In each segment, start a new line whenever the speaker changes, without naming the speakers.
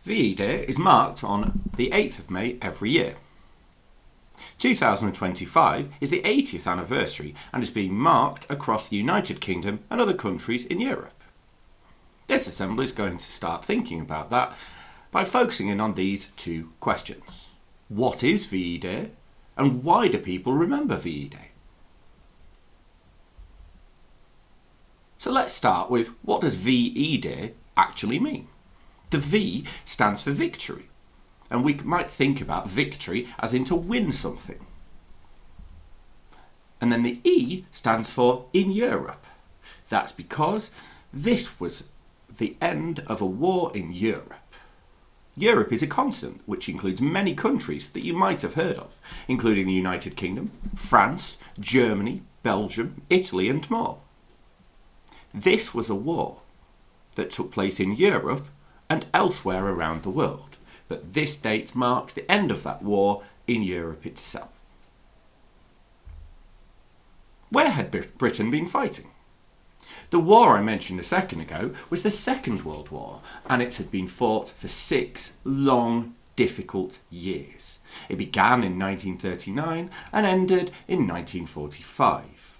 VE Day is marked on the 8th of May every year. 2025 is the 80th anniversary and is being marked across the United Kingdom and other countries in Europe. This assembly is going to start thinking about that by focusing in on these two questions. What is VE Day and why do people remember VE Day? So let's start with what does VE Day actually mean? The V stands for victory, and we might think about victory as in to win something. And then the E stands for in Europe. That's because this was the end of a war in Europe. Europe is a continent which includes many countries that you might have heard of, including the United Kingdom, France, Germany, Belgium, Italy and more. This was a war that took place in Europe and elsewhere around the world, but this date marks the end of that war in Europe itself. Where had Britain been fighting? The war I mentioned a second ago was the Second World War, and it had been fought for 6 long, difficult years. It began in 1939 and ended in 1945.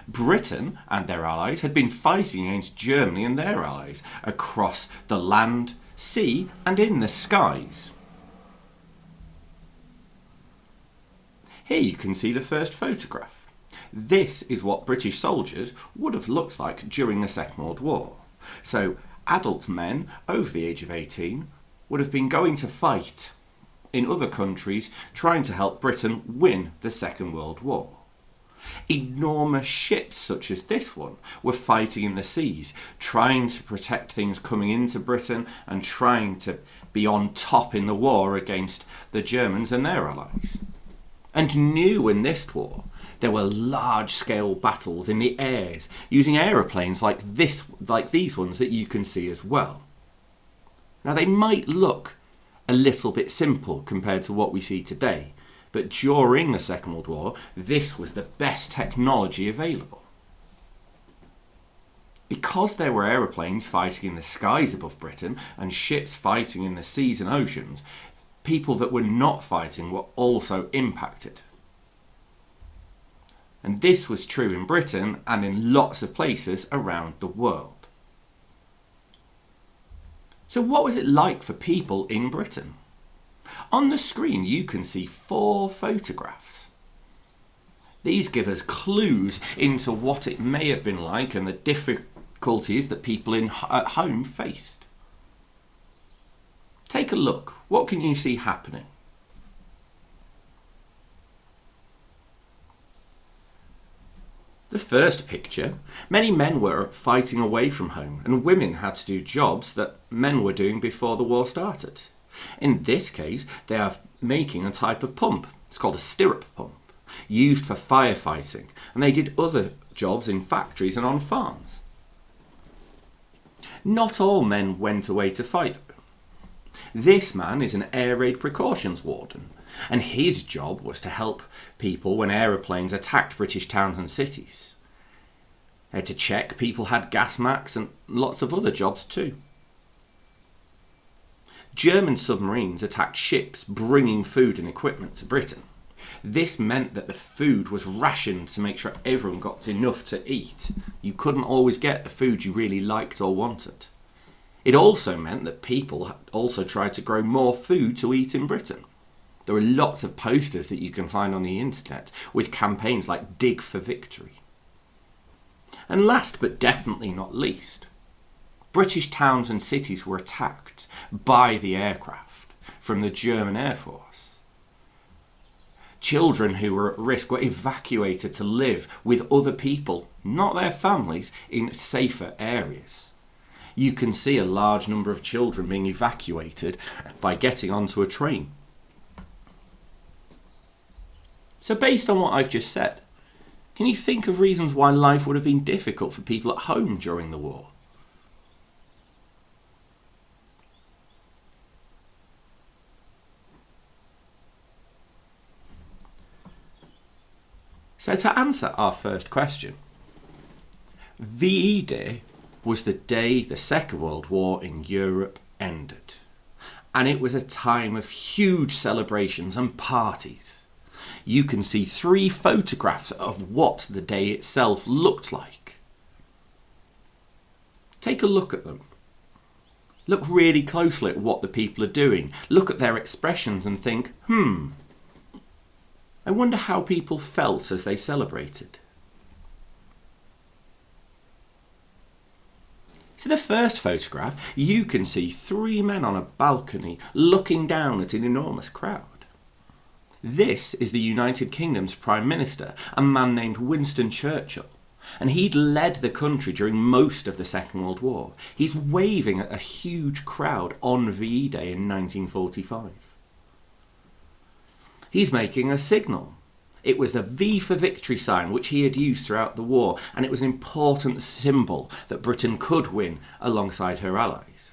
Britain and their allies had been fighting against Germany and their allies across the land, sea and in the skies. Here you can see the first photograph. This is what British soldiers would have looked like during the Second World War. So adult men over the age of 18 would have been going to fight in other countries trying to help Britain win the Second World War. Enormous ships such as this one were fighting in the seas, trying to protect things coming into Britain and trying to be on top in the war against the Germans and their allies. And new in this war, there were large-scale battles in the airs using aeroplanes like these ones that you can see as well. Now they might look a little bit simple compared to what we see today, but during the Second World War, this was the best technology available. Because there were aeroplanes fighting in the skies above Britain and ships fighting in the seas and oceans, people that were not fighting were also impacted. And this was true in Britain and in lots of places around the world. So what was it like for people in Britain? On the screen you can see 4 photographs. These give us clues into what it may have been like and the difficulties that people at home faced. Take a look. What can you see happening? The first picture, many men were fighting away from home and women had to do jobs that men were doing before the war started. In this case, they are making a type of pump. It's called a stirrup pump, used for firefighting, and they did other jobs in factories and on farms. Not all men went away to fight. This man is an air raid precautions warden, and his job was to help people when aeroplanes attacked British towns and cities. They had to check people had gas masks and lots of other jobs too. German submarines attacked ships bringing food and equipment to Britain. This meant that the food was rationed to make sure everyone got enough to eat. You couldn't always get the food you really liked or wanted. It also meant that people also tried to grow more food to eat in Britain. There are lots of posters that you can find on the internet with campaigns like Dig for Victory. And last but definitely not least, British towns and cities were attacked by the aircraft from the German Air Force. Children who were at risk were evacuated to live with other people, not their families, in safer areas. You can see a large number of children being evacuated by getting onto a train. So based on what I've just said, can you think of reasons why life would have been difficult for people at home during the war? So to answer our first question, VE Day was the day the Second World War in Europe ended. And it was a time of huge celebrations and parties. You can see 3 photographs of what the day itself looked like. Take a look at them. Look really closely at what the people are doing. Look at their expressions and think, I wonder how people felt as they celebrated. So the first photograph, you can see 3 men on a balcony looking down at an enormous crowd. This is the United Kingdom's Prime Minister, a man named Winston Churchill. And he'd led the country during most of the Second World War. He's waving at a huge crowd on VE Day in 1945. He's making a signal. It was the V for Victory sign which he had used throughout the war, and it was an important symbol that Britain could win alongside her allies.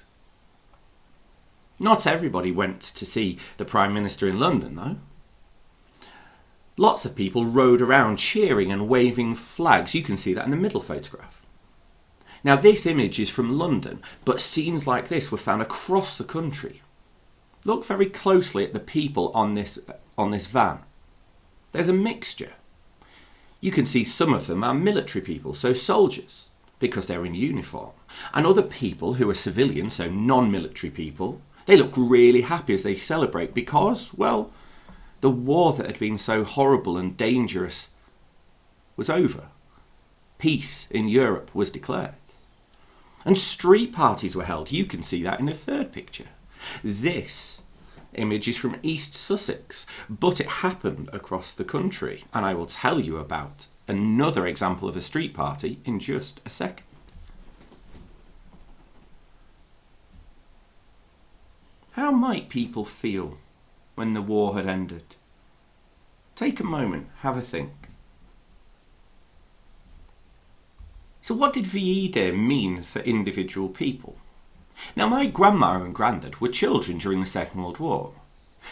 Not everybody went to see the Prime Minister in London, though. Lots of people rode around cheering and waving flags. You can see that in the middle photograph. Now this image is from London, but scenes like this were found across the country. Look very closely at the people on this van. There's a mixture. You can see some of them are military people, so soldiers, because they're in uniform. And other people who are civilians, so non-military people, they look really happy as they celebrate because, well, the war that had been so horrible and dangerous was over. Peace in Europe was declared. And street parties were held. You can see that in the third picture. This image is from East Sussex, but it happened across the country. And I will tell you about another example of a street party in just a second. How might people feel when the war had ended? Take a moment, have a think. So what did VE Day mean for individual people? Now my grandma and granddad were children during the Second World War.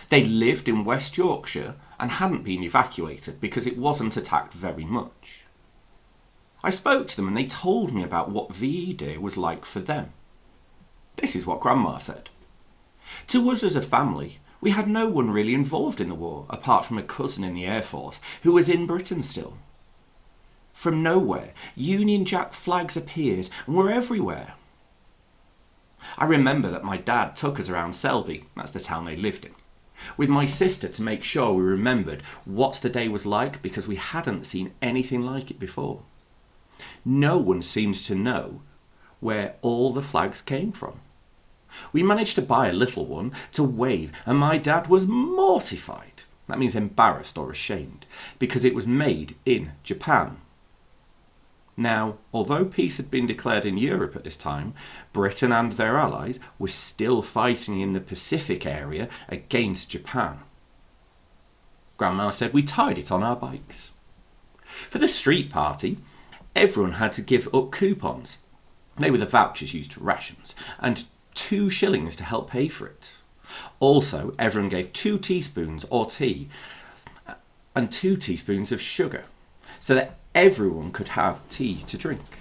They lived in West Yorkshire and hadn't been evacuated because it wasn't attacked very much. I spoke to them and they told me about what VE Day was like for them. This is what Grandma said. To us as a family, we had no one really involved in the war, apart from a cousin in the Air Force, who was in Britain still. From nowhere, Union Jack flags appeared and were everywhere. I remember that my dad took us around Selby, that's the town they lived in, with my sister to make sure we remembered what the day was like because we hadn't seen anything like it before. No one seems to know where all the flags came from. We managed to buy a little one to wave, and my dad was mortified. That means embarrassed or ashamed, because it was made in Japan. Now, although peace had been declared in Europe at this time, Britain and their allies were still fighting in the Pacific area against Japan. Grandma said we tied it on our bikes. For the street party, everyone had to give up coupons. They were the vouchers used for rations, and 2 shillings to help pay for it. Also, everyone gave 2 teaspoons or tea and 2 teaspoons of sugar so that everyone could have tea to drink.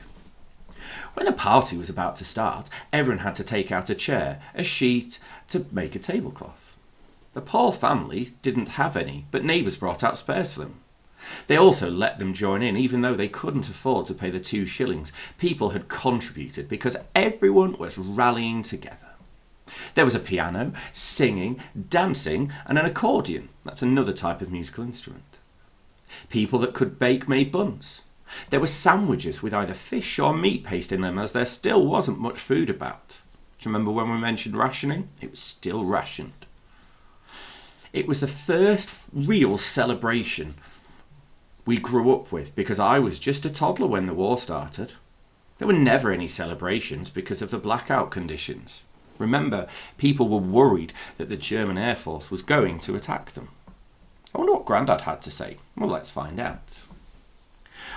When the party was about to start, everyone had to take out a chair, a sheet to make a tablecloth. The poor family didn't have any, but neighbours brought out spares for them. They also let them join in, even though they couldn't afford to pay the 2 shillings. People had contributed because everyone was rallying together. There was a piano, singing, dancing, and an accordion. That's another type of musical instrument. People that could bake made buns. There were sandwiches with either fish or meat paste in them, as there still wasn't much food about. Do you remember when we mentioned rationing? It was still rationed. It was the first real celebration we grew up with because I was just a toddler when the war started. There were never any celebrations because of the blackout conditions. Remember, people were worried that the German Air Force was going to attack them. I wonder what Grandad had to say. Well, let's find out.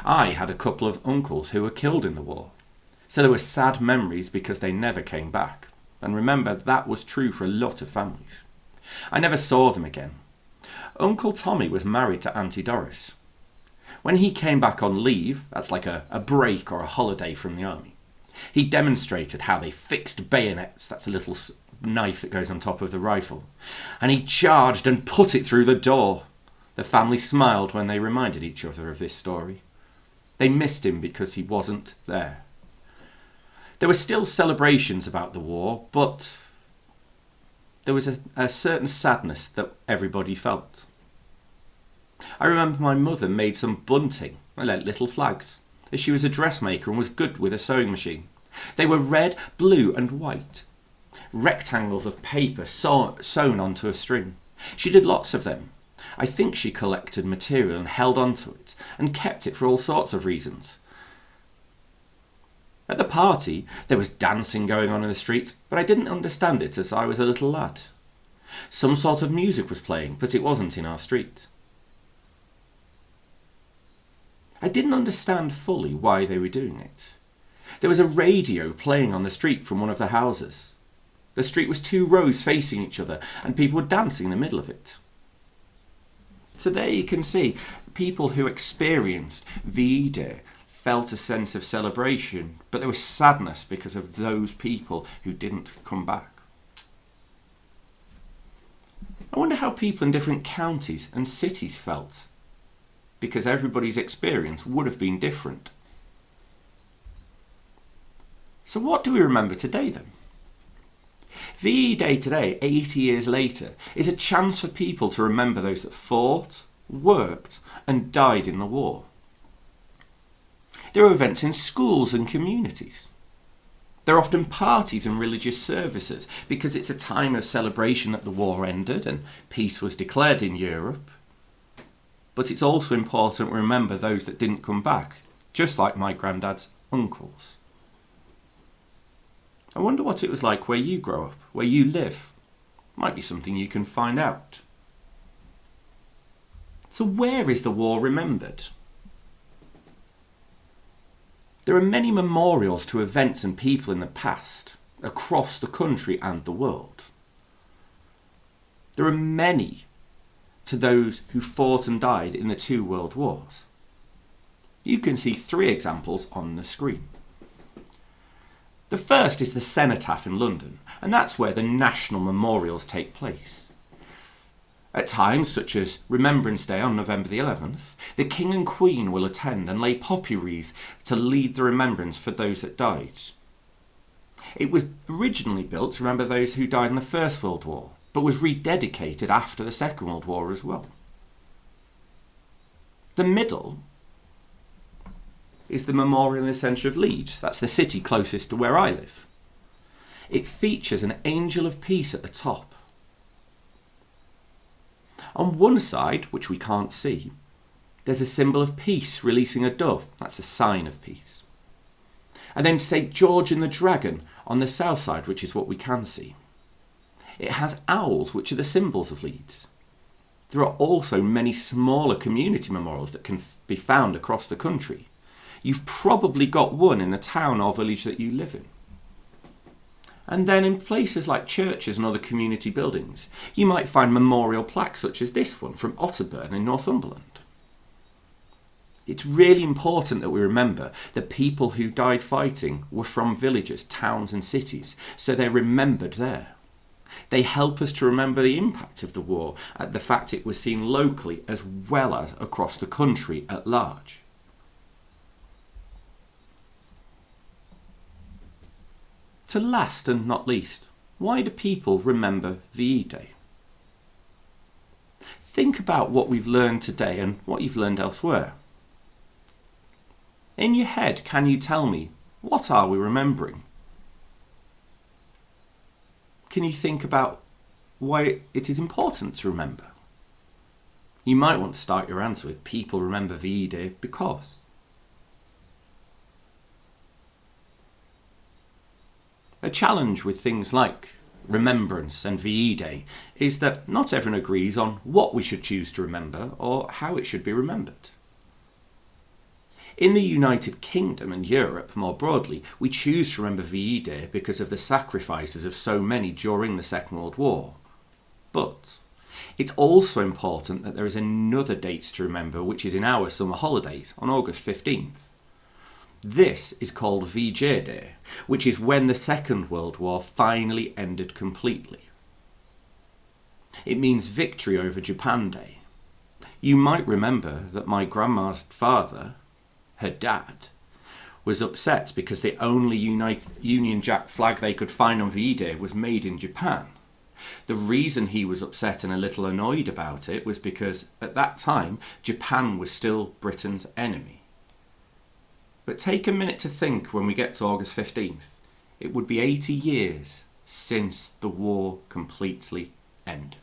I had a couple of uncles who were killed in the war, so there were sad memories because they never came back. And remember, that was true for a lot of families. I never saw them again. Uncle Tommy was married to Auntie Doris. When he came back on leave, that's like a break or a holiday from the army, He demonstrated how they fixed bayonets, that's a little knife that goes on top of the rifle, and he charged and put it through the door. The family smiled when they reminded each other of this story. They missed him because he wasn't there. There were still celebrations about the war, but there was a certain sadness that everybody felt. I remember my mother made some bunting, little flags, as she was a dressmaker and was good with a sewing machine. They were red, blue and white, rectangles of paper sewn onto a string. She did lots of them. I think she collected material and held on to it and kept it for all sorts of reasons. At the party, there was dancing going on in the streets, but I didn't understand it as I was a little lad. Some sort of music was playing, but it wasn't in our street. I didn't understand fully why they were doing it. There was a radio playing on the street from one of the houses. The street was 2 rows facing each other, and people were dancing in the middle of it. So there you can see, people who experienced VE Day felt a sense of celebration, but there was sadness because of those people who didn't come back. I wonder how people in different counties and cities felt, because everybody's experience would have been different. So what do we remember today then? VE Day today, 80 years later, is a chance for people to remember those that fought, worked and died in the war. There are events in schools and communities. There are often parties and religious services because it's a time of celebration that the war ended and peace was declared in Europe. But it's also important to remember those that didn't come back, just like my granddad's uncles. I wonder what it was like where you grow up, where you live. Might be something you can find out. So where is the war remembered? There are many memorials to events and people in the past, across the country and the world. There are many to those who fought and died in the 2 world wars. You can see 3 examples on the screen. The first is the Cenotaph in London, and that's where the national memorials take place. At times, such as Remembrance Day on November the 11th, the King and Queen will attend and lay poppy wreaths to lead the remembrance for those that died. It was originally built to remember those who died in the First World War, but was rededicated after the Second World War as well. The middle is the memorial in the centre of Leeds. That's the city closest to where I live. It features an angel of peace at the top. On one side, which we can't see, there's a symbol of peace releasing a dove. That's a sign of peace. And then St. George and the Dragon on the south side, which is what we can see. It has owls, which are the symbols of Leeds. There are also many smaller community memorials that can be found across the country. You've probably got one in the town or village that you live in. And then in places like churches and other community buildings, you might find memorial plaques such as this one from Otterburn in Northumberland. It's really important that we remember that people who died fighting were from villages, towns and cities, so they're remembered there. They help us to remember the impact of the war and the fact it was seen locally as well as across the country at large. To last and not least, why do people remember VE Day? Think about what we've learned today and what you've learned elsewhere. In your head, can you tell me, what are we remembering? Can you think about why it is important to remember? You might want to start your answer with people remember VE Day because. A challenge with things like remembrance and VE Day is that not everyone agrees on what we should choose to remember or how it should be remembered. In the United Kingdom and Europe more broadly, we choose to remember VE Day because of the sacrifices of so many during the Second World War. But it's also important that there is another date to remember, which is in our summer holidays on August 15th.
This is called VJ Day, which is when the Second World War finally ended completely. It means victory over Japan Day. You might remember that my grandma's father, her dad, was upset because the only Union Jack flag they could find on VE Day was made in Japan. The reason he was upset and a little annoyed about it was because at that time Japan was still Britain's enemy. But take a minute to think when we get to August 15th. It would be 80 years since the war completely ended.